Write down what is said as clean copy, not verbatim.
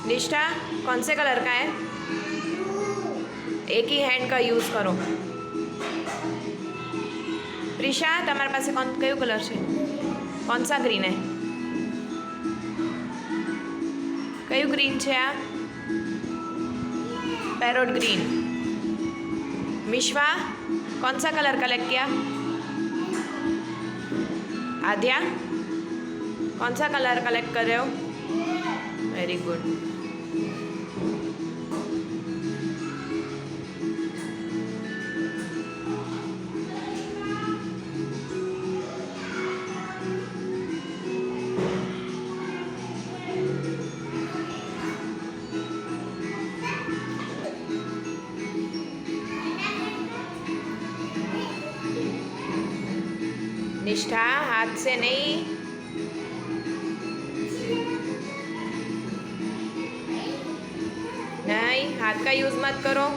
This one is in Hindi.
निष्ठा कौन से कलर का है? एक ही हैंड का यूज़ करो। प्रिशा તમારા પાસે કયું કલર છે? कौन सा ग्रीन है? કયું ગ્રીન છે આ? Parrot green. मिश्वा कौन सा कलर कलेक्ट किया? आद्या कौन सा कलर कलेक्ट कर रहे हो? Very good. निष्ठा हाथ से नहीं, नहीं हाथ का यूज मत करो।